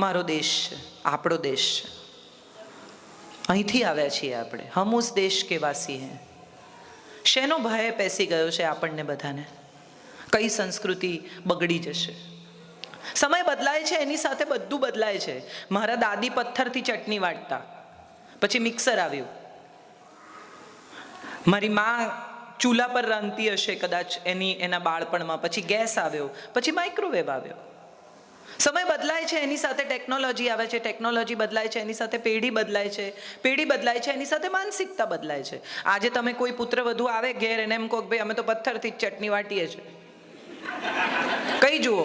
મારો દેશ છે, આપણો દેશ છે. અહીંથી આવ્યા છીએ આપણે. હમ ઉસ દેશ કે વાસી હૈ. શેનો ભય પેસી ગયો છે આપણને બધાને? કઈ સંસ્કૃતિ બગડી જશે? સમય બદલાય છે, એની સાથે બધું બદલાય છે. મારા દાદી પથ્થરથી ચટણી વાટતા, પછી મિક્સર આવ્યું. મારી મા ચૂલા પર રાંધતી હશે કદાચ એના બાળપણમાં, પછી ગેસ આવ્યો, પછી માઇક્રોવેવ આવ્યો. સમય બદલાય છે, એની સાથે ટેકનોલોજી આવે છે, ટેકનોલોજી બદલાય છે, એની સાથે પેઢી બદલાય છે, પેઢી બદલાય છે, એની સાથે માનસિકતા બદલાય છે. આજે તમે કોઈ પુત્રવધુ આવે ઘેર, એને એમ કહો કે ભાઈ અમે તો પથ્થરથી જ ચટણી વાટીએ છીએ, કઈ જુઓ?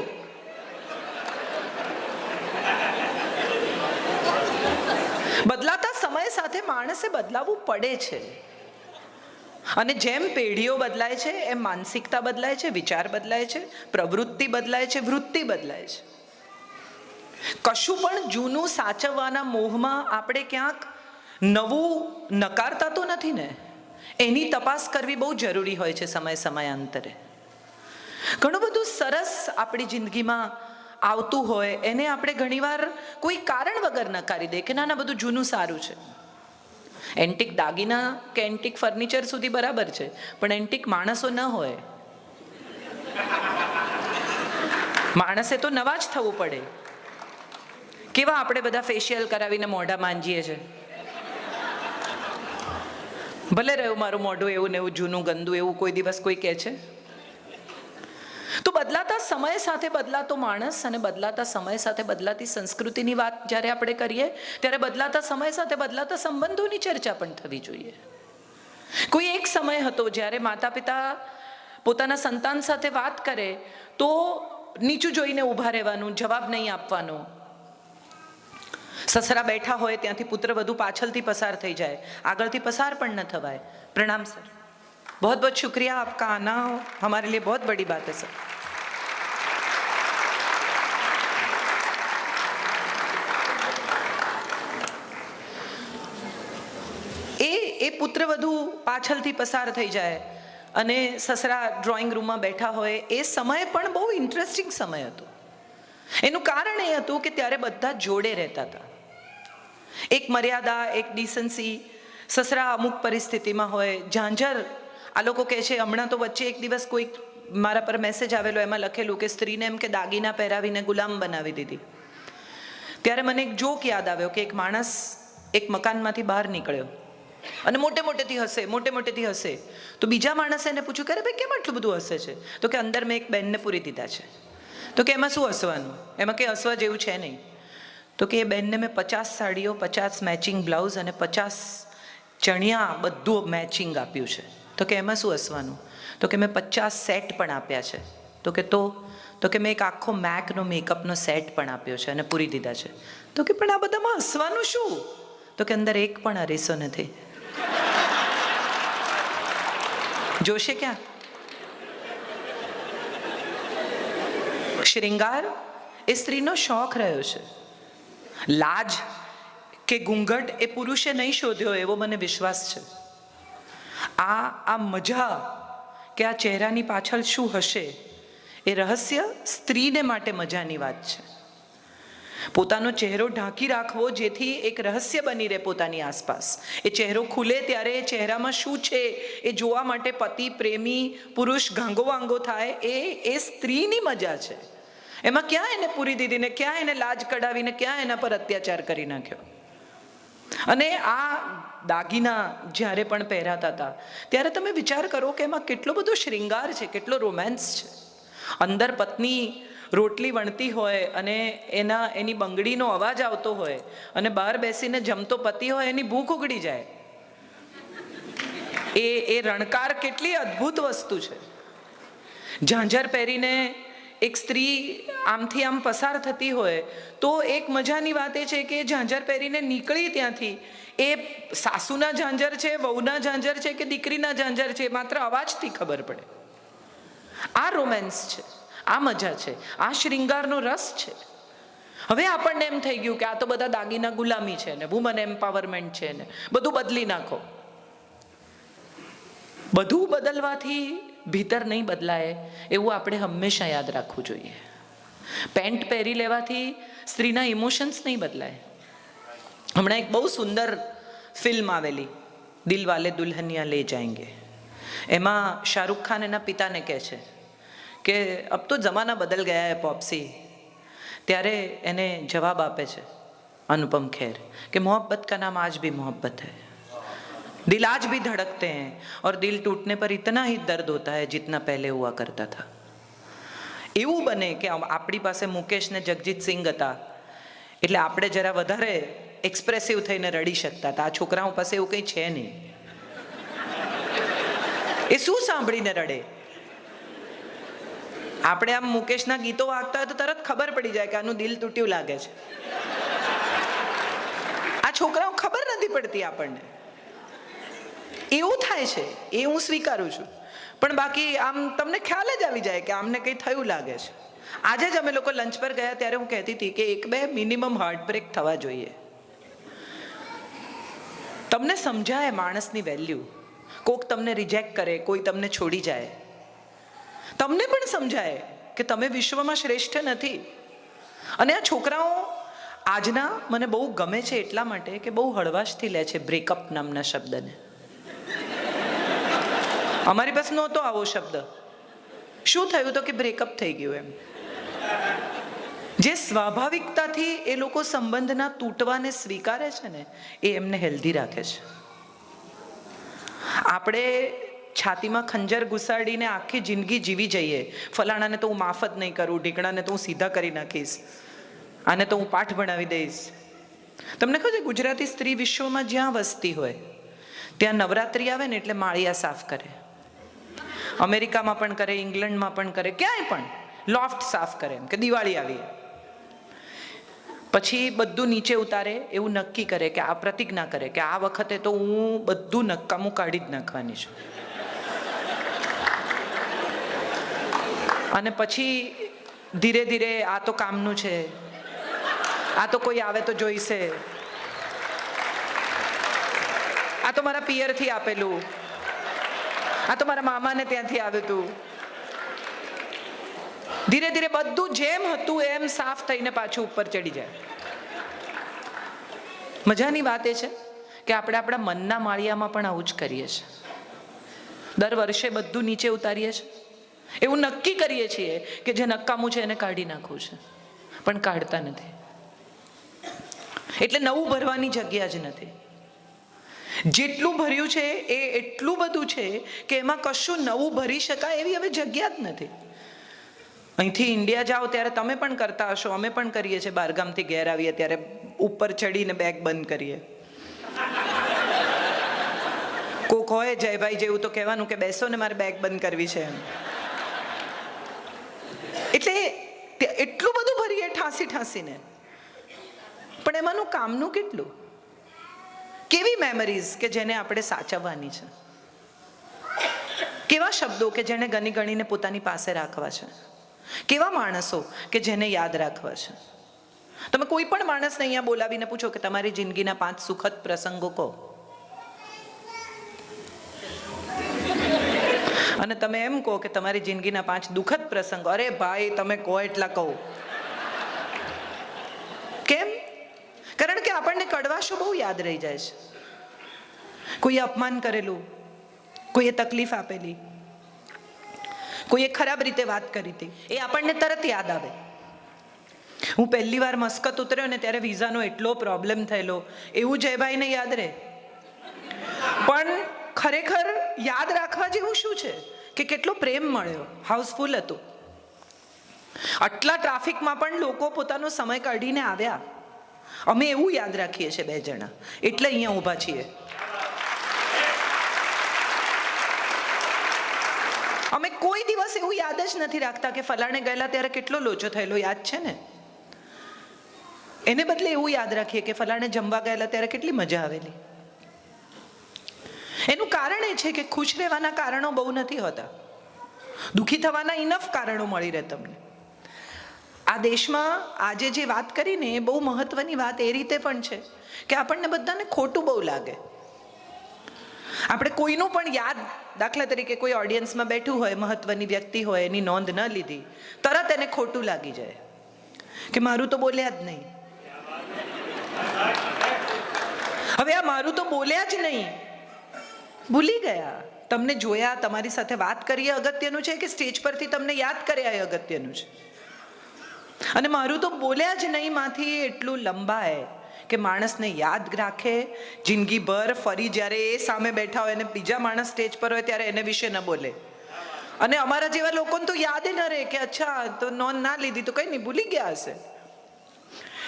બદલાતા સમય સાથે માણસે બદલાવવું પડે છે. અને જેમ પેઢીઓ બદલાય છે એમ માનસિકતા બદલાય છે, વિચાર બદલાય છે, પ્રવૃત્તિ બદલાય છે, વૃત્તિ બદલાય છે. કશું પણ જૂનું સાચવવાના મોહમાં આપણે ક્યાંક નવું નકારતા તો નથી ને? એની તપાસ કરવી બહુ જરૂરી હોય છે સમયાંતરે. ઘણું બધું સરસ આપણી જિંદગીમાં આવતું હોય, એને આપણે ઘણીવાર કોઈ કારણ વગર નકારી દે કે ના ના બધું જૂનું સારું છે. એન્ટિક દાગીના કે એન્ટિક ફર્નિચર સુધી બરાબર છે, પણ એન્ટિક માણસો ન હોય. માણસે તો નવા જ થવું પડે. કેવા આપણે બધા ફેશિયલ કરાવીને મોઢા માંજીએ છીએ. ભલે રહ્યું મારું મોઢું એવું ને એવું જૂનું ગંદુ, એવું કોઈ દિવસ કોઈ કહે છે? તો બદલાતા સમય સાથે બદલાતો માણસ અને બદલાતા સમય સાથે બદલાતી સંસ્કૃતિની વાત જ્યારે આપણે કરીએ, ત્યારે બદલાતા સમય સાથે બદલાતા સંબંધોની ચર્ચા પણ થવી જોઈએ. કોઈ એક સમય હતો જ્યારે માતા પિતા પોતાના સંતાન સાથે વાત કરે તો નીચું જોઈને ઊભા રહેવાનું, જવાબ નહીં આપવાનો. સસરા બેઠા હોય ત્યાંથી પુત્રવધુ પાછળથી પસાર થઈ જાય, આગળથી પસાર પણ ન થવાય. પ્રણામ સર, बहुत बहुत शुक्रिया, आपका आना हमारे लिए बहुत बड़ी बात है सर. એ પુત્રવધુ પાછળથી પસાર થઈ જાય અને સસરા ડ્રોઈંગ રૂમમાં બેઠા હોય, એ સમય પણ બહુ ઇન્ટરેસ્ટિંગ સમય હતો. એનું કારણ એ હતું કે ત્યારે બધા જોડે રહેતા હતા. એક મર્યાદા, એક ડિસન્સી. સસરા અમુક પરિસ્થિતિમાં હોય, ઝાંઝર. આ લોકો કહે છે, હમણાં તો વચ્ચે એક દિવસ કોઈ મારા પર મેસેજ આવેલો, એમાં લખેલું કે સ્ત્રીને એમ કે દાગીના પહેરાવીને ગુલામ બનાવી દીધી. ત્યારે મને એક જોક યાદ આવ્યો કે એક માણસ એક મકાનમાંથી બહાર નીકળ્યો અને મોટે મોટેથી હસે. તો બીજા માણસે એને પૂછ્યું કે અરે ભાઈ કેમ આટલું બધું હસે છે? તો કે અંદર મેં એક બેનને પૂરી દીધા છે. તો કે એમાં શું હસવાનું? એમાં કે હસવા જેવું છે નહીં. તો કે એ બેનને મેં 50 સાડીઓ, 50 મેચિંગ બ્લાઉઝ અને 50 ચણિયા બધું મેચિંગ આપ્યું છે. તો કે એમાં શું હસવાનું? તો કે મેં 50 સેટ પણ આપ્યા છે. તો કે મેં એક આખો મેકનો મેકઅપનો સેટ પણ આપ્યો છે અને પૂરી દીધા છે. તો કે પણ આ બધામાં હસવાનું શું? તો કે અંદર એક પણ અરીસો નથી. જોશે ક્યાં? શ્રૃંગાર એ સ્ત્રીનો શોખ રહ્યો છે. લાજ કે ઘૂંઘટ એ પુરુષે નહીં શોધ્યો એવો મને વિશ્વાસ છે. આ મજા કે આ ચહેરાની પાછળ શું હશે, એ રહસ્ય સ્ત્રીને માટે મજાની વાત છે. પોતાનો ચહેરો ઢાંકી રાખવો જેથી એક રહસ્ય બની રહે પોતાની આસપાસ. એ ચહેરો ખુલે ત્યારે એ ચહેરામાં શું છે એ જોવા માટે પતિ, પ્રેમી પુરુષ ઘાંગો વાંગો થાય. એ સ્ત્રીની મજા છે. એમાં ક્યાં એને પૂરી દીધીને, ક્યાં એને લાજ કઢાવીને, ક્યાં એના પર અત્યાચાર કરી નાખ્યો. અને આ દાગીના જ્યારે પણ પહેરાતા હતા ત્યારે તમે વિચાર કરો કે એમાં કેટલો બધો શ્રૃંગાર છે, કેટલો રોમેન્સ છે. અંદર પત્ની રોટલી વણતી હોય અને એની બંગડીનો અવાજ આવતો હોય અને બહાર બેસીને જમતો પતિ હોય, એની ભૂખ ઉગડી જાય. એ રણકાર કેટલી અદ્ભુત વસ્તુ છે. ઝાંઝર પહેરીને એક સ્ત્રી આમથી આમ પસાર થતી હોય તો એક મજાની વાત એ છે કે ઝાંઝર પહેરીને નીકળી ત્યાંથી, એ સાસુના ઝાંઝર છે, વહુના ઝાંઝર છે કે દીકરીના ઝાંઝર છે, માત્ર અવાજથી ખબર પડે. આ રોમેન્સ છે, આ મજા છે, આ શ્રૃંગારનો રસ છે. હવે આપણને એમ થઈ ગયું કે આ તો બધા દાગીના ગુલામી છે ને વુમન એમ્પાવરમેન્ટ છે ને બધું બદલી નાખો. બધું બદલવાથી ભીતર નહીં બદલાય એવું આપણે હંમેશા યાદ રાખવું જોઈએ. પેન્ટ પહેરી લેવાથી સ્ત્રીના ઇમોશન્સ નહીં બદલાય. હમણાં એક બહુ સુંદર ફિલ્મ આવેલી, દિલ વાલે દુલ્હનિયા લે જાએંગે. એમાં શાહરુખ ખાન એના પિતાને કહે છે કે અબ તો જમાના બદલ ગયા હે પોપ્સી. ત્યારે એને જવાબ આપે છે अनुपम खेर कि मोहब्बत का नाम आज भी मोहब्बत है, दिल आज भी धड़कते हैं और दिल टूटने पर इतना ही दर्द होता है जितना पहले हुआ करता था. એવું બને કે આપણી પાસે મુકેશ ને જગજીત સિંહ હતા એટલે આપણે જરા વધારે એક્સપ્રેસિવ થઈને રડી શકતા હતા. આ છોકરાઓ પાસે એવું કંઈ છે નહીં. એ શું સાંભળીને રડે? આપણે આમ મુકેશના ગીતો વાગતા હોય તો તરત ખબર પડી જાય કે આનું દિલ તૂટ્યું લાગે છે. આ છોકરાઓ ખબર નથી પડતી આપણને. એવું થાય છે, એ હું સ્વીકારું છું, પણ બાકી આમ તમને ખ્યાલ જ આવી જાય કે આમને કંઈ થયું લાગે છે. આજે જ અમે લોકો લંચ પર ગયા ત્યારે હું કહેતી હતી કે 1-2 મિનિમમ હાર્ટબ્રેક થવા જોઈએ. તમને સમજાય માણસની વેલ્યુ. કોક તમને રિજેક્ટ કરે, કોઈ તમને છોડી જાય, તમને પણ સમજાય કે તમે વિશ્વમાં શ્રેષ્ઠ નથી. અને આ છોકરાઓ આજના મને બહુ ગમે છે એટલા માટે કે બહુ હળવાશથી લે છે બ્રેકઅપ નામના શબ્દને. અમારી પાસે નહોતો આવો શબ્દ. શું થયું તો કે બ્રેકઅપ થઈ ગયું એમ. જે સ્વાભાવિકતાથી એ લોકો સંબંધના તૂટવાને સ્વીકારે છે ને, એ એમને હેલ્ધી રાખે છે. આપણે છાતીમાં ખંજર ઘુસાડીને આખી જિંદગી જીવી જઈએ, ફલાણાને તો હું માફ જ નહીં કરું, ઢીકણાને તો હું સીધા કરી નાખીશ, આને તો હું પાઠ ભણાવી દઈશ. તમને ખબર છે ગુજરાતી સ્ત્રી વિશ્વમાં જ્યાં વસતી હોય ત્યાં નવરાત્રિ આવે ને એટલે માળિયા સાફ કરે. અમેરિકામાં પણ કરે, ઇંગ્લેન્ડમાં પણ કરે, ક્યાંય પણ લોફ્ટ સાફ કરે. એમ કે દિવાળી આવી પછી બધું નીચે ઉતારે, એવું નક્કી કરે કે આ પ્રતિજ્ઞા કરે કે આ વખતે તો હું બધું નકામું કાઢી જ નાખવાની છું. અને પછી ધીરે ધીરે આ તો કામનું છે, આ તો કોઈ આવે તો જોઈશે, આ તો મારા પિયરથી આપેલું, આ તો મારા મામાને ત્યાંથી આવ્યું હતું. ધીરે ધીરે બધું જેમ હતું એમ સાફ થઈને પાછું ઉપર ચડી જાય. મજાની વાત એ છે કે આપણે આપણા મનના માળિયામાં પણ આવું જ કરીએ છીએ. દર વર્ષે બધું નીચે ઉતારીએ છીએ, એવું નક્કી કરીએ છીએ કે જે નકામું છે એને કાઢી નાખવું છે, પણ કાઢતા નથી. એટલે નવું ભરવાની જગ્યા જ નથી. જેટલું ભર્યું છે એ એટલું બધું છે કે એમાં કશું નવું ભરી શકાય એવી હવે જગ્યા જ નથી. અહીંથી ઇન્ડિયા જાઓ ત્યારે તમે પણ કરતા હશો, અમે પણ કરીએ છીએ. બહારગામથી ઘેર આવીએ ત્યારે ઉપર ચડીને બેગ બંધ કરીએ. કોક હોય જયભાઈ જેવું તો કહેવાનું કે બેસો ને મારે બેગ બંધ કરવી છે એમ. એટલે એટલું બધું ભરીએ ઠાંસી ઠાંસીને, પણ એમાંનું કામનું કેટલું? કેવી મેમરીઝ કે જેને આપણે સાચવવાની છે, કેવા શબ્દો કે જેને ગણી ગણીને પોતાની પાસે રાખવા છે, કેવા માણસો કે જેને યાદ રાખવા છે. તમે કોઈ પણ માણસને અહીંયા બોલાવીને પૂછો કે તમારી જિંદગીના 5 સુખદ પ્રસંગો કહો, અને તમે એમ કહો કે તમારી જિંદગીના 5 દુઃખદ પ્રસંગો, અરે ભાઈ તમે કહો એટલા કહો. કેમ? કારણ કે આપણને કડવાશો બહુ યાદ રહી જાય છે. કોઈએ અપમાન કરેલું, કોઈએ તકલીફ આપેલી, કોઈએ ખરાબ રીતે વાત કરી હતી, એ આપણને તરત યાદ આવે. હું પહેલી વાર મસ્કત ઉતર્યો ને ત્યારે વિઝાનો એટલો પ્રોબ્લેમ થયેલો, એવું જયભાઈને યાદ રહે. પણ ખરેખર યાદ રાખવા જેવું શું છે કે કેટલો પ્રેમ મળ્યો, હાઉસફુલ હતું. આટલા ટ્રાફિકમાં પણ લોકો પોતાનો સમય કાઢીને આવ્યા. અમે એવું યાદ રાખીએ છીએ 2 જણા, એટલે અહીંયા ઊભા છીએ. અમે કોઈ દિવસ એવું યાદ જ નથી રાખતા કે ફલાણે ગયેલા ત્યારે કેટલો લોચો થયેલો, યાદ છે ને? એને બદલે એવું યાદ રાખીએ કે ફલાણે જમવા ગયેલા ત્યારે કેટલી મજા આવેલી. એનું કારણ એ છે કે ખુશ રહેવાના કારણો બહુ નથી હોતા, દુઃખી થવાના ઇનફ કારણો મળી રહે તમને. આ દેશમાં આજે જે વાત કરીને એ બહુ મહત્વની વાત એ રીતે પણ છે કે આપણને બધાને ખોટું બહુ લાગે. આપણે કોઈનું પણ યાદ, દાખલા તરીકે કોઈ ઓડિયન્સમાં બેઠું હોય, મહત્વની વ્યક્તિ હોય, એની નોંધ ન લીધી, તરત એને ખોટું લાગી જાય. કે મારું તો બોલ્યા જ નહીં. હવે આ મારું તો બોલ્યા જ નહીં, ભૂલી ગયા. તમને જોયા, તમારી સાથે વાત કરીએ અગત્યનું છે કે સ્ટેજ પરથી તમને યાદ કર્યા એ અગત્યનું છે. અને મારું તો બોલ્યા જ નહીં માંથી એટલું લંબાય કે માણસને યાદ રાખે જિંદગીભર. ફરી જ્યારે એ સામે બેઠા હોય અને બીજા માણસ સ્ટેજ પર હોય ત્યારે એને વિશે ન બોલે. અને અમારા જેવા લોકોને તો યાદ ન રહે કે અચ્છા તો નોંધ ના લીધી તો કંઈ નહીં, ભૂલી ગયા હશે.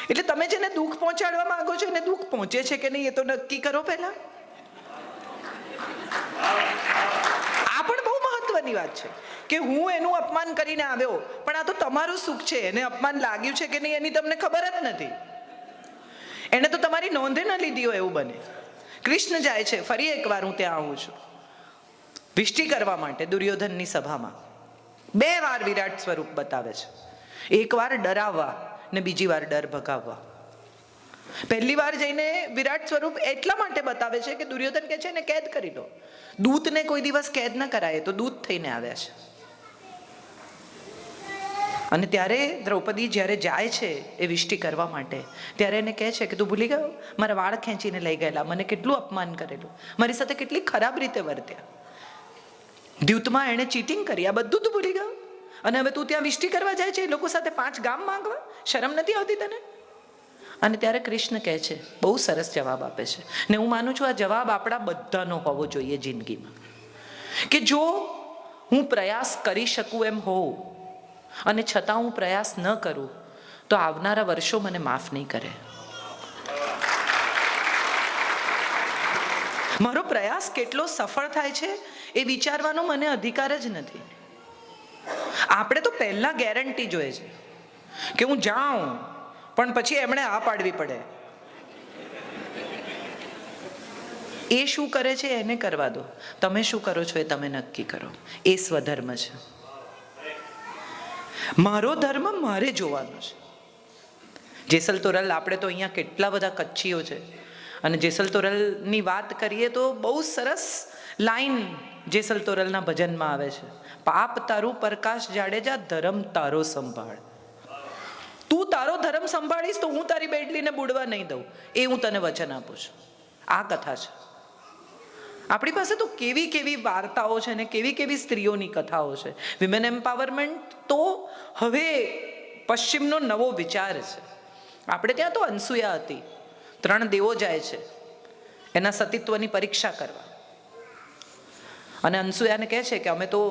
એટલે તમે જેને દુઃખ પહોંચાડવા માંગો છો એને દુઃખ પહોંચે છે કે નહીં એ તો નક્કી કરો પહેલા. આ પણ બહુ મહત્વની વાત છે કે હું એનું અપમાન કરીને આવ્યો, પણ આ તો તમારું સુખ છે. એને અપમાન લાગ્યું છે કે નહીં એની તમને ખબર જ નથી. એને તો તમારી નોંધે ન લીધી હોય એવું બને. કૃષ્ણ જાય છે, ફરી એકવાર હું ત્યાં આવું છું વિષ્ટિ કરવા માટે દુર્યોધનની સભામાં. 2 વાર વિરાટ સ્વરૂપ બતાવે છે. એક વાર ડરાવવા ને બીજી વાર ડર ભગાવવા. પહેલી વાર જઈને વિરાટ સ્વરૂપ એટલા માટે બતાવે છે કે દુર્યોધન કહે છે ને કેદ કરી લો. દૂતને કોઈ દિવસ કેદ ન કરાય, તો દૂત થઈને આવ્યા છે. અને ત્યારે દ્રૌપદી જ્યારે જાય છે એ વિષ્ટિ કરવા માટે, ત્યારે એને કહે છે કે તું ભૂલી ગયો, મારા વાળ ખેંચીને લઈ ગયેલા, મને કેટલું અપમાન કરેલું, મારી સાથે કેટલી ખરાબ રીતે વર્ત્યા, દ્યુતમાં એણે ચીટિંગ કરી, આ બધું તું ભૂલી ગયો. અને હવે તું ત્યાં વિષ્ટિ કરવા જાય છે એ લોકો સાથે 5 ગામ માંગવા, શરમ નથી આવતી તને? અને ત્યારે કૃષ્ણ કહે છે, બહુ સરસ જવાબ આપે છે. ને હું માનું છું આ જવાબ આપણા બધાનો હોવો જોઈએ જિંદગીમાં, કે જો હું પ્રયાસ કરી શકું એમ હોઉં અને છતાં હું પ્રયાસ ન કરું તો આવનારા વર્ષો મને માફ નહીં કરે. મારો પ્રયાસ કેટલો સફળ થાય છે એ વિચારવાનો મને અધિકાર જ નથી. આપણે તો પહેલા ગેરંટી જોઈએ છે કે હું જાઉં, પણ પછી એમણે આ પાડવી પડે. એ શું કરે છે એને કરવા દો, તમે શું કરો છો એ તમે નક્કી કરો. એ સ્વધર્મ છે. મારો ધર્મ મારે જોવાનો છે. જેસલ તોરલ, આપણે તો અહીંયા કેટલા બધા કચ્છીઓ છે, અને જેસલ તોરલની વાત કરીએ તો બહુ સરસ લાઈન જેસલ તોરલના ભજનમાં આવે છે, પાપ તારું પ્રકાશ જાડેજા, ધર્મ તારો સંભાળ. તું તારો ધર્મ સંભાળીશ તો હું તારી બેડલીને બુડવા નહીં દઉં, એ હું તને વચન આપું છું. આ કથા છે. આપણી પાસે તો કેવી કેવી વાર્તાઓ છે ને કેવી કેવી સ્ત્રીઓની કથાઓ છે. વિમેન એમ્પાવરમેન્ટ તો હવે પશ્ચિમનો નવો વિચાર છે. આપણે ત્યાં તો અનસુયા હતી, 3 દેવો જાય છે એના સતીત્વની પરીક્ષા કરવા, અને અનસુયાને કહે છે કે અમે તો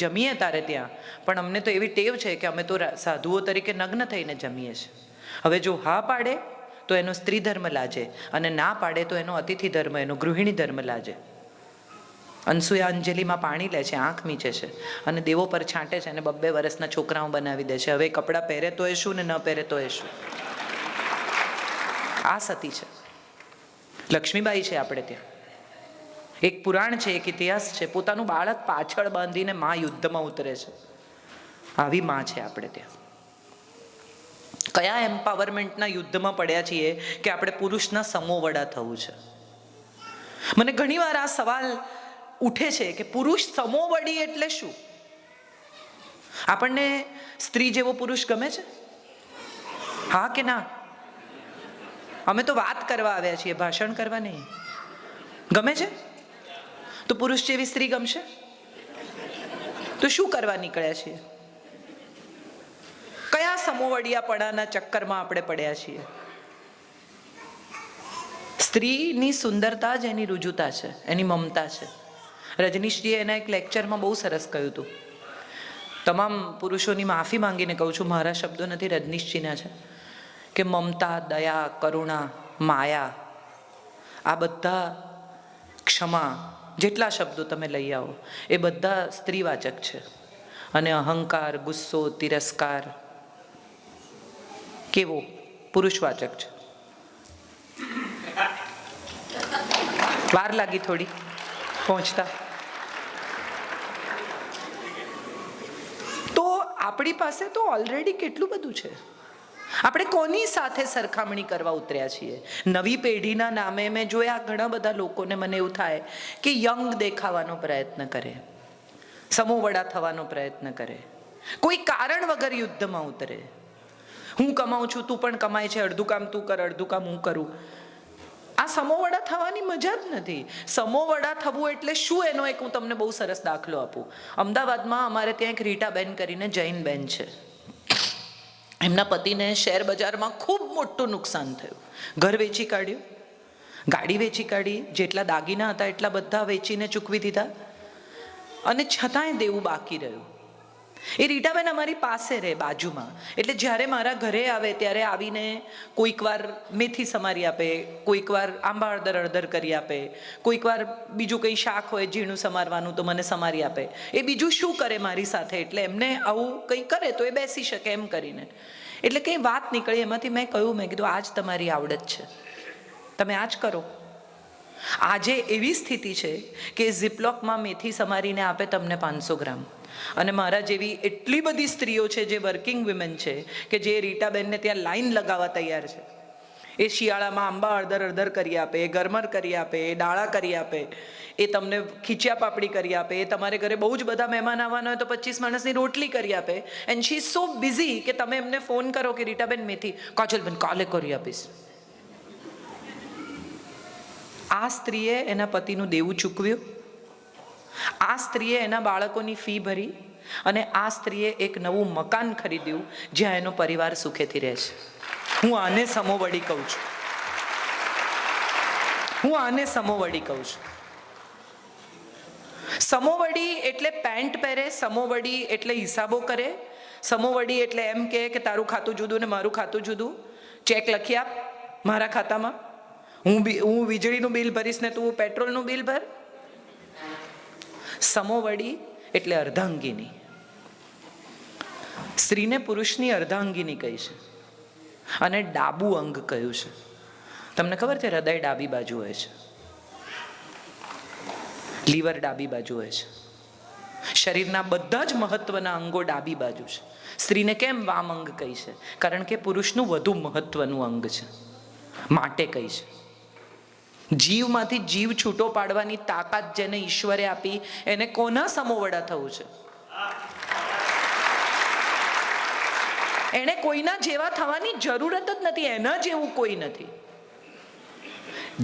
જમીએ તારે ત્યાં, પણ અમને તો એવી ટેવ છે કે અમે તો સાધુઓ તરીકે નગ્ન થઈને જમીએ છીએ. હવે જો હા પાડે તો એનો સ્ત્રી ધર્મ લાજે, અને ના પાડે તો એનો અતિથિ ધર્મ, એનો ગૃહિણી ધર્મ લાજે. અનસુયા અંજલિમાં પાણી લે છે, આંખ મીચે છે, અને દેવો પર છાંટે છે, અને 2 વર્ષના છોકરાઓ બનાવી દે છે. હવે કપડાં પહેરે તો એ શું ને ન પહેરે તો એ શું. આ સતી છે. લક્ષ્મીબાઈ છે આપણે ત્યાં. એક પુરાણ છે, એક ઇતિહાસ છે. પોતાનું બાળક પાછળ બાંધીને માં યુદ્ધમાં ઉતરે છે. આવી માં છે આપણે ત્યાં. કયા એમ્પાવરમેન્ટના યુદ્ધમાં પડ્યા છીએ કે આપણે પુરુષના સમોવડા થવું છે? મને ઘણીવાર આ સવાલ ઉઠે છે કે પુરુષ સમોવડી એટલે શું? આપણને સ્ત્રી જેવો પુરુષ ગમે છે? હા કે ના? અમે તો વાત કરવા આવ્યા છીએ, ભાષણ કરવા નહીં. ગમે છે? તો પુરુષ જેવી સ્ત્રી ગમશે? તો શું કરવા નીકળ્યા છીએ? કયા સમોવડિયાપણાના ચક્કરમાં આપણે પડ્યા છીએ? સ્ત્રીની સુંદરતા જ એની રુજુતા છે, એની મમતા છે. રજનીશજીએ એના એક લેક્ચરમાં બહુ સરસ કહ્યું હતું. તમામ પુરુષોની માફી માંગીને કહું છું, મારા શબ્દો નથી, રજનીશજીના છે, કે મમતા, દયા, કરુણા, માયા, આ બધા, ક્ષમા, જેટલા શબ્દો તમે લઈ આવો એ બધા સ્ત્રીવાચક છે. અને અહંકાર, ગુસ્સો, તિરસ્કાર કેવો? પુરુષવાચક છે. વાર લાગી થોડી પહોંચતા. તો આપણી પાસે તો ઓલરેડી કેટલું બધું છે. આપણે કોની સાથે સરખામણી કરવા ઉતર્યા છીએ? નવી પેઢીના નામે મેં જોયા ઘણા બધા લોકોને, મને એવું થાય કે યંગ દેખાવાનો પ્રયત્ન કરે, સમોવડા થવાનો પ્રયત્ન કરે, કોઈ કારણ વગર યુદ્ધમાં ઉતરે. હું કમાઉં છું, તું પણ કમાય છે, અડધું કામ તું કર, અડધું કામ હું કરું. આ સમોવડા થવાની મજા જ નથી. સમોવડા થવું એટલે શું, એનો એક હું તમને બહુ સરસ દાખલો આપું. અમદાવાદમાં અમારે ત્યાં એક રીટાબેન કરીને જૈન બેન છે. એમના પતિને શેર બજારમાં ખૂબ મોટું નુકસાન થયું. ઘર વેચી કાઢ્યું, ગાડી વેચી કાઢી, જેટલા દાગીના હતા એટલા બધા વેચીને ચૂકવી દીધા, અને છતાંય દેવું બાકી રહ્યું. એ રીટાબેન અમારી પાસે રહે, બાજુમાં. એટલે જ્યારે મારા ઘરે આવે ત્યારે આવીને કોઈક વાર મેથી સમારી આપે, કોઈક વાર આંબા હળદર હળદર કરી આપે, કોઈક વાર બીજું કંઈ શાક હોય ઝીણું સમારવાનું તો મને સમારી આપે. એ બીજું શું કરે મારી સાથે, એટલે એમને આવું કંઈ કરે તો એ બેસી શકે એમ કરીને. એટલે કંઈ વાત નીકળી, એમાંથી મેં કહ્યું, મેં કીધું આ જ તમારી આવડત છે, તમે આ જ કરો. આજે એવી સ્થિતિ છે કે ઝીપલોકમાં મેથી સમારીને આપે તમને 500 ગ્રામ. અને મારા જેવી એટલી બધી સ્ત્રીઓ છે જે વર્કિંગ વિમેન છે કે જે રીટાબેનને ત્યાં લાઈન લગાવવા તૈયાર છે. એ શિયાળામાં આંબા હળદર હળદર કરી આપે, એ ગરમર કરી આપે, એ ડાળા કરી આપે, એ તમને ખીચિયા પાપડી કરી આપે, એ તમારે ઘરે બહુ જ બધા મહેમાન આવવાના હોય તો 25 માણસની રોટલી કરી આપે. And she is so busy કે તમે એમને ફોન કરો કે રીટાબેન મેથી, કાજલબેન કાલે કરી આપીશ. આ સ્ત્રીએ એના પતિનું દેવું ચૂકવ્યું, આ સ્ત્રીએ એના બાળકોની ફી ભરી, અને આ સ્ત્રીએ એક નવું મકાન ખરીદ્યું જ્યાં એનો પરિવાર સુખેથી રહે છે. હું આને સમોવડી કહું છું. હું આને સમોવડી કહું છું. સમોવડી એટલે પેન્ટ પહેરે, સમોવડી એટલે હિસાબો કરે, સમોવડી એટલે એમ કે તારું ખાતું જુદું ને મારું ખાતું જુદું, ચેક લખી આપ મારા ખાતામાં, હું વીજળીનું બિલ ભરીશ ને તું પેટ્રોલનું બિલ ભર. સમોવડી એટલે અર્ધાંગિની. સ્ત્રીને પુરુષની અર્ધાંગિની કહી છે, અને ડાબુ અંગ કહ્યું છે. તમને ખબર છે, હૃદય ડાબી બાજુ હોય છે, લીવર ડાબી બાજુ હોય છે, શરીરના બધા જ મહત્વના અંગો ડાબી બાજુ છે. સ્ત્રીને કેમ વામ અંગ કહી છે? કારણ કે પુરુષનું વધુ મહત્વનું અંગ છે, માટે કહી છે. જીવમાંથી જીવ છૂટો પાડવાની તાકાત જેને ઈશ્વરે આપી, એને કોના સમોવડા થવું છે? એને કોઈના જેવા થવાની જરૂરત જ નથી, એના જેવું કોઈ નથી.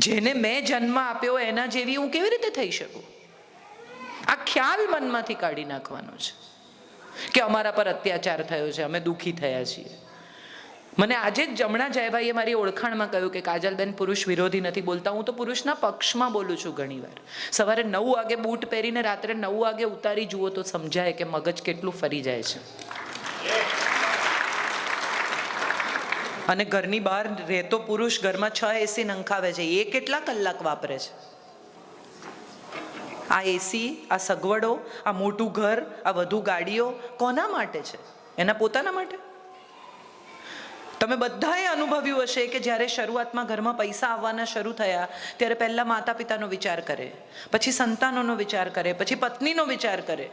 જેને મેં જન્મ આપ્યો એના જેવી હું કેવી રીતે થઈ શકું? આ ખ્યાલ મનમાંથી કાઢી નાખવાનો છે કે અમારા પર અત્યાચાર થયો છે, અમે દુઃખી થયા છીએ. મને આજે જ જમણા જયભાઈએ મારી ઓળખાણમાં કહ્યું કે કાજલબેન પુરુષ વિરોધી નથી બોલતા, હું તો પુરુષના પક્ષમાં બોલું છું. ઘણીવાર સવારે 9 વાગે બૂટ પહેરીને રાત્રે 9 વાગે ઉતારી જુઓ તો સમજાય કે મગજ કેટલું ફરી જાય છે. અને ઘરની બહાર રહેતો પુરુષ ઘરમાં 6 એસી નંખાવે છે, એ કેટલા કલાક વાપરે છે? આ એસી, આ સગવડો, આ મોટું ઘર, આ વધુ ગાડીઓ કોના માટે છે? એના પોતાના માટે? તમે બધાએ અનુભવ્યું હશે કે જ્યારે શરૂઆતમાં ઘરમાં પૈસા આવવાના શરૂ થયા ત્યારે પહેલાં માતા પિતાનો વિચાર કરે, પછી સંતાનોનો વિચાર કરે, પછી પત્નીનો વિચાર કરે,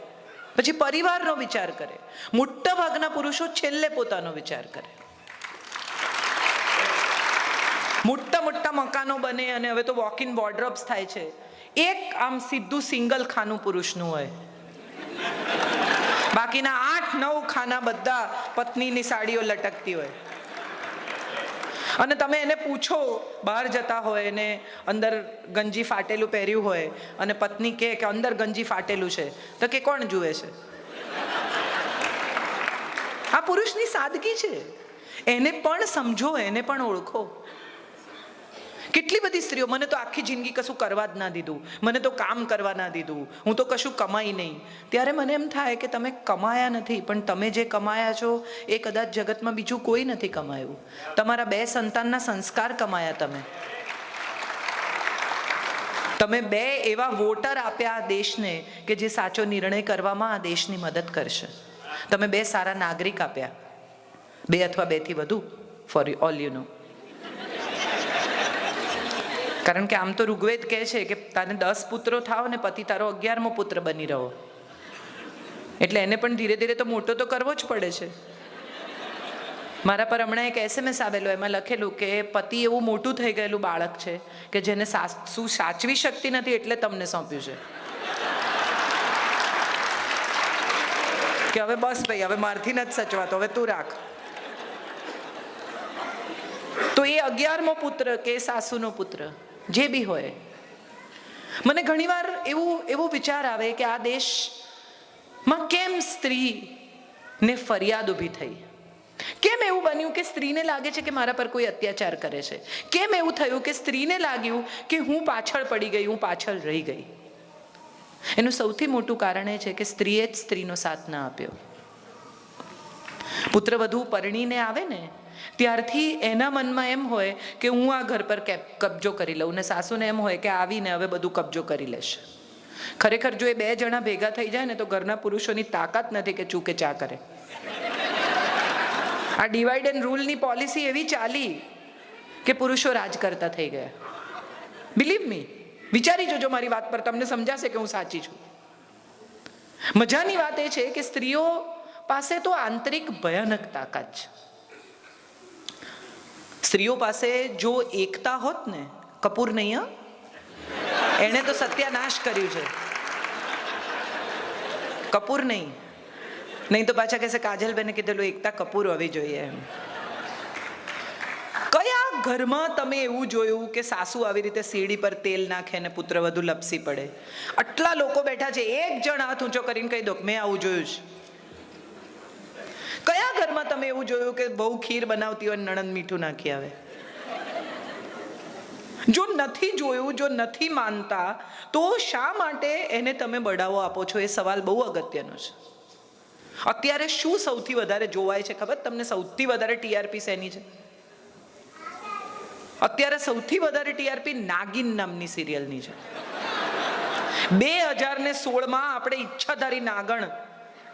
પછી પરિવારનો વિચાર કરે. મોટા ભાગના પુરુષો છેલ્લે પોતાનો વિચાર કરે. મોટા મોટા મકાનો બને અને હવે તો વોક ઇન વોર્ડરોબ્સ થાય છે. એક આમ સીધું સિંગલ ખાનું પુરુષનું હોય, બાકીના 8-9 ખાના બધા પત્નીની સાડીઓ લટકતી હોય. અને તમે એને પૂછો, બહાર જતા હોય ને અંદર ગંજી ફાટેલું પહેર્યું હોય અને પત્ની કે અંદર ગંજી ફાટેલું છે, તો કે કોણ જુએ છે? આ પુરુષની સાદગી છે. એને પણ સમજો, એને પણ ઓળખો. કેટલી બધી સ્ત્રીઓ, મને તો આખી જિંદગી કશું કરવા જ ના દીધું, મને તો કામ કરવા ના દીધું, હું તો કશું કમાઈ નહીં. ત્યારે મને એમ થાય કે તમે કમાયા નથી, પણ તમે જે કમાયા છો એ કદાચ જગતમાં બીજું કોઈ નથી કમાયું. તમારા 2 સંતાનના સંસ્કાર કમાયા તમે. તમે 2 એવા વોટર આપ્યા આ દેશને કે જે સાચો નિર્ણય કરવામાં આ દેશની મદદ કરશે. તમે 2 સારા નાગરિક આપ્યા, 2 અથવા 2 થી વધુ, ફોર ઓલ યુ નો. કારણ કે આમ તો ઋગ્વેદ કહે છે કે તારે 10 પુત્રો થાવ ને પતિ તારો 11મો પુત્ર બની રહો. એટલે એને પણ ધીરે ધીરે તો મોટો તો કરવો જ પડે છે. મારા પર હમણાં એક SMS આવેલો, એમાં લખેલું કે પતિ એવું મોટું થઈ ગયેલું બાળક છે કે જેને સાસુ સાચવી શકતી નથી એટલે તમને સોંપ્યું છે. કે હવે બસ ભાઈ, હવે મારથી નથી સચવાતો, હવે તું રાખ. 11મો પુત્ર કે સાસુનો પુત્ર જે બી હોય, મને ઘણીવાર એવો વિચાર આવે કે આ દેશમાં કેમ સ્ત્રીને ફરિયાદ ઊભી થઈ? કેમ એવું બન્યું કે સ્ત્રીને લાગે છે કે મારા પર કોઈ અત્યાચાર કરે છે? કેમ એવું થયું કે સ્ત્રીને લાગ્યું કે હું પાછળ પડી ગઈ, હું પાછળ રહી ગઈ? એનું સૌથી મોટું કારણ એ છે કે સ્ત્રીએ જ સ્ત્રીનો સાથ ના આપ્યો. પુત્રવધુ પરણીને આવે ને ત્યારથી એના મનમાં એમ હોય કે હું આ ઘર પર કબજો કરી લઉં, ને સાસુને એમ હોય કે આવીને હવે બધું કબજો કરી લેશે. ખરેખર જો એ 2 જણા ભેગા થઈ જાય ને તો ઘરના પુરુષોની તાકાત નથી કે ચૂકે ચા કરે. આ ડિવાઈડ એન્ડ રૂલની પોલિસી એવી ચાલી કે પુરુષો રાજ કરતા થઈ ગયા. બિલીવ મી, વિચારી જોજો મારી વાત પર, તમને સમજાશે કે હું સાચી છું. મજાની વાત એ છે કે સ્ત્રીઓ પાસે તો આંતરિક ભયાનક તાકાત છે. સ્ત્રીઓ પાસે જો એકતા હોત ને, કપૂર નહીં, એણે તો સત્યાનાશ કર્યું છે, કપૂર નહીં તો પાછા કહેશે કાજલબેને કીધેલું એકતા કપૂર હોવી જોઈએ એમ. કયા ઘરમાં તમે એવું જોયું કે સાસુ આવી રીતે સીડી પર તેલ નાખે ને પુત્રવધુ લપસી પડે? આટલા લોકો બેઠા છે, એક જણ હાથ ઊંચો કરીને કહી દો મેં આવું જોયું છે. કયા ઘરમાં તમે એવું જોયું કે બહુ ખીર બનાવતી હોય નણંદ મીઠું નાખી આવે? જો નથી જોયું, જો નથી માનતા, તો શા માટે એને તમે બઢાવો આપો છો? એ સવાલ બહુ અગત્યનો છે. અત્યારે શું સૌથી વધારે જોવાય છે ખબર તમને? સૌથી વધારે ટીઆરપી શેની છે? અત્યારે સૌથી વધારે ટીઆરપી નાગિન નામની સિરિયલની છે. 2016માં આપણે ઈચ્છાધારી નાગણ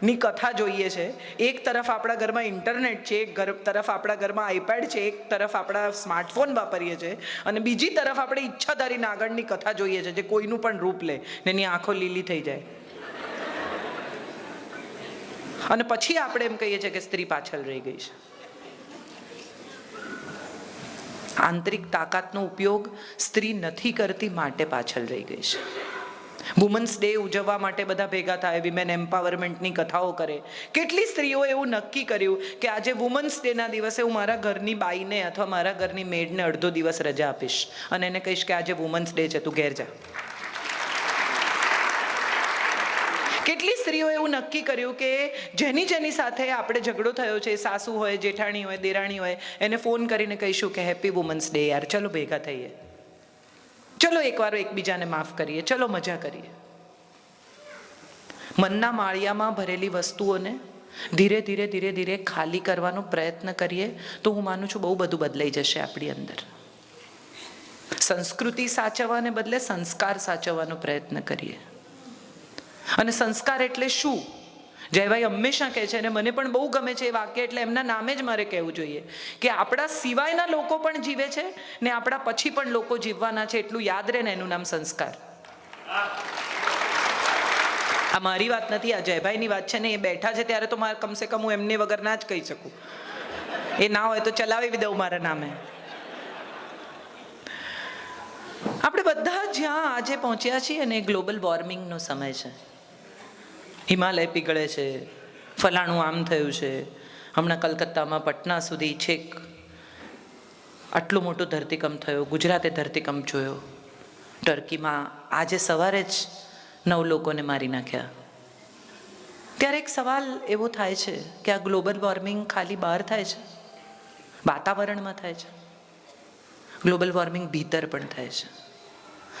ની કથા જોઈએ છે. એક તરફ આપણા ઘરમાં ઇન્ટરનેટ છે, એક તરફ આપણા ઘરમાં આઈપેડ છે, એક તરફ આપણા સ્માર્ટફોન વાપરીએ છીએ, અને બીજી તરફ આપણે ઈચ્છાધારી નાગણની કથા જોઈએ છે જે કોઈનું પણ રૂપ લે ને એની આંખો લીલી થઈ જાય. અને પછી આપણે એમ કહીએ છીએ કે સ્ત્રી પાછળ રહી ગઈ છે. આંતરિક તાકાતનો ઉપયોગ સ્ત્રી નથી કરતી માટે પાછળ રહી ગઈ છે. વુમન્સ ડે ઉજવવા માટે બધા ભેગા થાય, વિમેન એમ્પાવરમેન્ટની કથાઓ કરે. કેટલી સ્ત્રીઓ એવું નક્કી કર્યું કે આજે વુમન્સ ડેના દિવસે હું મારા ઘરની બાઈને અથવા મારા ઘરની મેડને અડધો દિવસ રજા આપીશ અને એને કહીશ કે આજે વુમન્સ ડે છે, તું ઘેર જા. કેટલી સ્ત્રીઓ એવું નક્કી કર્યું કે જેની સાથે આપણે ઝઘડો થયો છે, સાસુ હોય, જેઠાણી હોય, દેરાણી હોય, એને ફોન કરીને કહીશું કે હેપી વુમન્સ ડે યાર, ચલો ભેગા થઈએ, ચલો એકવાર એકબીજાને માફ કરીએ, ચલો મજા કરીએ. મનના માળિયામાં ભરેલી વસ્તુઓને ધીરે ધીરે ખાલી કરવાનો પ્રયત્ન કરીએ તો હું માનું છું બહુ બધું બદલાઈ જશે આપણી અંદર. સંસ્કૃતિ સાચવવાને બદલે સંસ્કાર સાચવવાનો પ્રયત્ન કરીએ. અને સંસ્કાર એટલે શું? જયભાઈ હંમેશા કહે છે, અને મને પણ બહુ ગમે છે એ વાક્ય, એટલે એમના નામે જ મારે કહેવું જોઈએ કે આપણા સિવાયના લોકો પણ જીવે છે ને આપણા પછી પણ લોકો જીવવાના છે, એટલું યાદ રહે ને, એનું નામ સંસ્કાર. આ મારી વાત નથી, આ જયભાઈની વાત છે ને. એ બેઠા છે ત્યારે તો મારે કમસે કમ હું એમને વગર ના જ કહી શકું. એ ના હોય તો ચલાવી દઉં મારા નામે. આપણે બધા જ્યાં આજે પહોંચ્યા છીએ ને, ગ્લોબલ વોર્મિંગનો સમય છે. હિમાલય પીગળે છે, ફલાણું આમ થયું છે. હમણાં કલકત્તામાં પટના સુધી છેક આટલું મોટું ધરતીકંપ થયો. ગુજરાતે ધરતીકંપ જોયો. ટર્કીમાં આજે સવારે જ 9 લોકોને મારી નાખ્યા. ત્યારે એક સવાલ એવો થાય છે કે આ ગ્લોબલ વોર્મિંગ ખાલી બહાર થાય છે? વાતાવરણમાં થાય છે? ગ્લોબલ વોર્મિંગ ભીતર પણ થાય છે.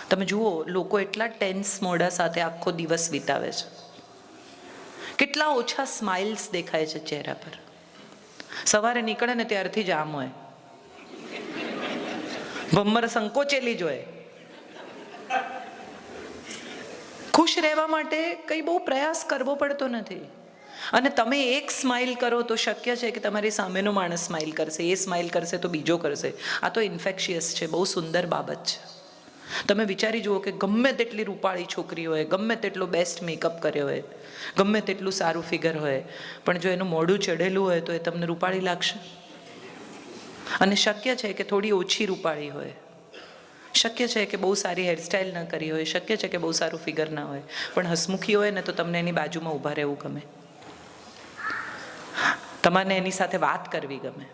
તમે જુઓ, લોકો એટલા ટેન્સ મોઢા સાથે આખો દિવસ વિતાવે છે. કેટલા ઓછા સ્માઇલ્સ દેખાય છે ચહેરા પર. સવારે નીકળે ને ત્યારથી જ આમ હોય, ભમર સંકોચેલી જ હોય. ખુશ રહેવા માટે કંઈ બહુ પ્રયાસ કરવો પડતો નથી. અને તમે એક સ્માઇલ કરો તો શક્ય છે કે તમારી સામેનો માણસ સ્માઇલ કરશે, એ સ્માઇલ કરશે તો બીજો કરશે. આ તો ઇન્ફેક્શિયસ છે. બહુ સુંદર બાબત છે. તમે વિચારી જુઓ કે ગમે તેટલી રૂપાળી છોકરી હોય, ગમે તેટલો બેસ્ટ મેકઅપ કર્યો હોય, ગમે તેટલું સારું ફિગર હોય, પણ જો એનું મોઢું ચઢેલું હોય તો એ તમને રૂપાળી લાગશે? અને શક્ય છે કે થોડી ઓછી રૂપાળી હોય, શક્ય છે કે બહુ સારી હેરસ્ટાઈલ ન કરી હોય, શક્ય છે કે બહુ સારું ફિગર ના હોય, પણ હસમુખી હોય ને તો તમને એની બાજુમાં ઊભા રહેવું ગમે, તમને એની સાથે વાત કરવી ગમે.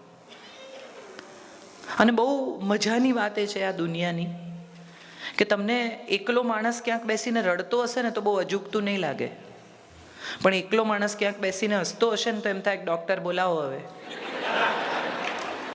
અને બહુ મજાની વાત એ છે આ દુનિયાની કે તમને એકલો માણસ ક્યાંક બેસીને રડતો હશે ને તો બહુ અજુગતું નહીં લાગે, પણ એકલો માણસ ક્યાંક બેસીને હસતો હશે ને તો એમ થાય ડૉક્ટર બોલાવો હવે.